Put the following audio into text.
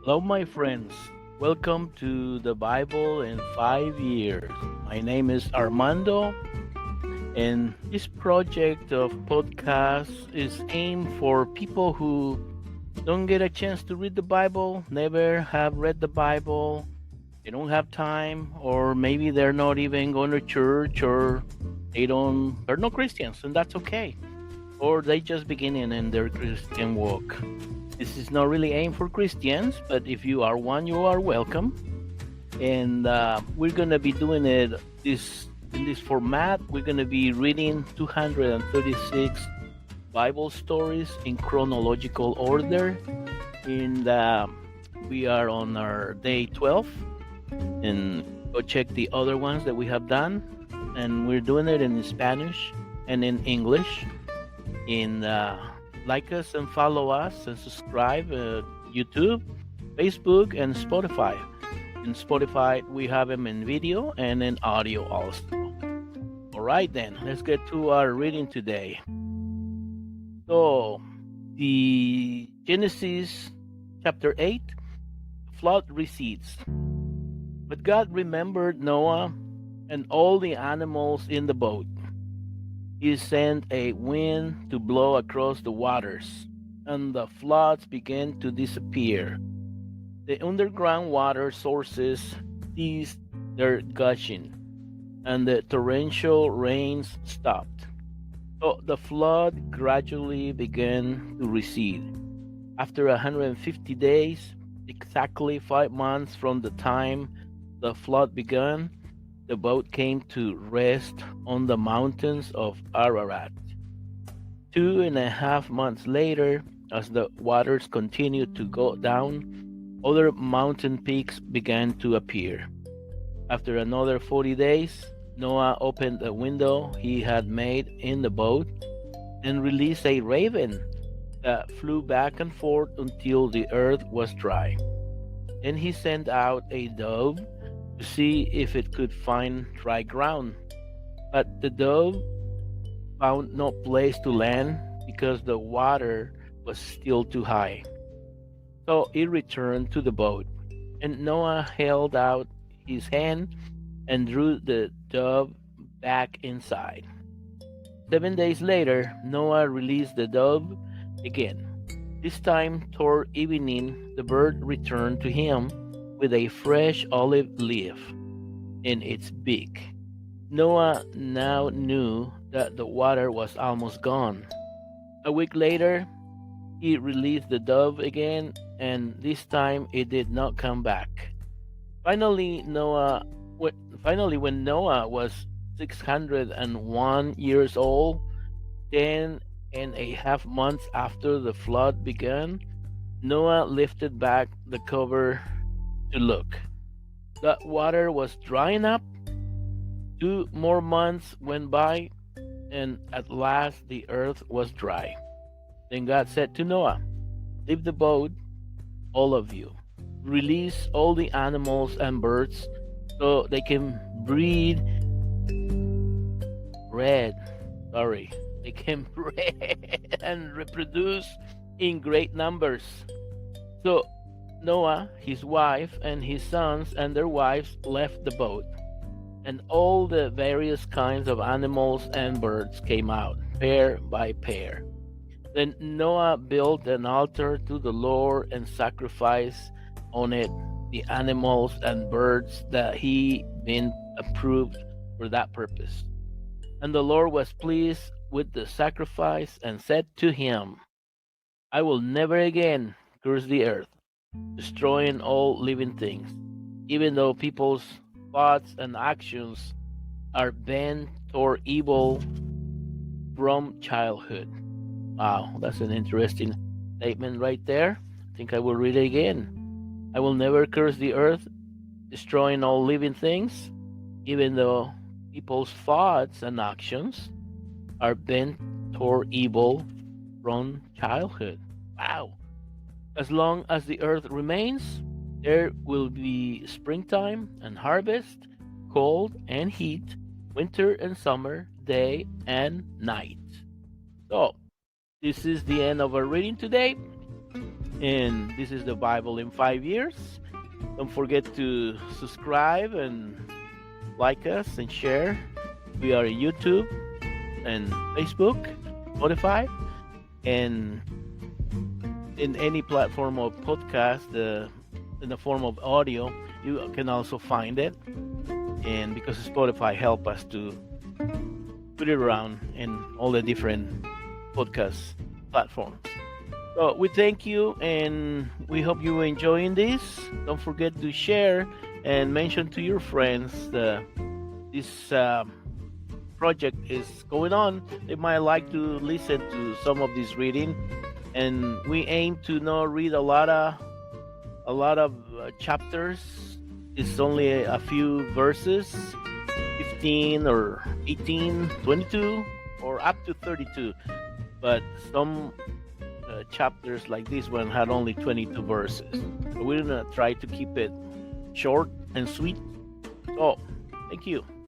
Hello, my friends. Welcome to the Bible in 5 years. My name is Armando, and this project of podcast is aimed for people who don't get a chance to read the Bible, never have read the Bible, they don't have time, or maybe they're not even going to church, or they're no Christians, and that's okay. Or they just beginning in their Christian walk. This is not really aimed for Christians, but if you are one, you are welcome. And we're gonna be doing it this in this format. We're gonna be reading 236 Bible stories in chronological order. And we are on our day 12, and go check the other ones that we have done. And we're doing it in Spanish and in English. In Like us and follow us and subscribe YouTube, Facebook, and Spotify. In Spotify, we have them in video and in audio also. All right, then, let's get to our reading today. So, the Genesis chapter 8, flood recedes. But God remembered Noah and all the animals in the boat. He sent a wind to blow across the waters, and the floods began to disappear. The underground water sources ceased their gushing, and the torrential rains stopped. So the flood gradually began to recede. After 150 days, exactly 5 months from the time the flood began, the boat came to rest on the mountains of Ararat. 2.5 months later, as the waters continued to go down, other mountain peaks began to appear. After another 40 days, Noah opened a window he had made in the boat and released a raven that flew back and forth until the earth was dry. Then he sent out a dove to see if it could find dry ground. But the dove found no place to land because the water was still too high. So it returned to the boat, and Noah held out his hand and drew the dove back inside. 7 days later, Noah released the dove again. This time, toward evening, the bird returned to him with a fresh olive leaf in its beak. Noah now knew that the water was almost gone. A week later, he released the dove again, and this time it did not come back. Finally, when Noah was 601 years old, 10.5 months after the flood began, Noah lifted back the cover to look. The water was drying up. 2 more months went by, and at last the earth was dry. Then God said to Noah, "Leave the boat, all of you. Release all the animals and birds so they can breed, sorry, they can breed and reproduce in great numbers." So Noah, his wife, and his sons and their wives left the boat, and all the various kinds of animals and birds came out, pair by pair. Then Noah built an altar to the Lord and sacrificed on it the animals and birds that he been approved for that purpose. And the Lord was pleased with the sacrifice and said to him, "I will never again curse the earth, destroying all living things, even though people's thoughts and actions are bent toward evil from childhood." Wow, that's an interesting statement right there. I think I will read it again. "I will never curse the earth, destroying all living things, even though people's thoughts and actions are bent toward evil from childhood." Wow. "As long as the earth remains, there will be springtime and harvest, cold and heat, winter and summer, day and night." So, this is the end of our reading today. And this is the Bible in 5 years. Don't forget to subscribe and like us and share. We are on YouTube and Facebook, Spotify, and in any platform of podcast, in the form of audio, you can also find it. And because Spotify help us to put it around in all the different podcast platforms. So we thank you and we hope you are enjoying this. Don't forget to share and mention to your friends this project is going on. They might like to listen to some of this reading, and we aim to not read a lot of chapters. It's only a few verses, 15 or 18, 22, or up to 32. But some chapters like this one had only 22 verses. So we're gonna try to keep it short and sweet. So, thank you.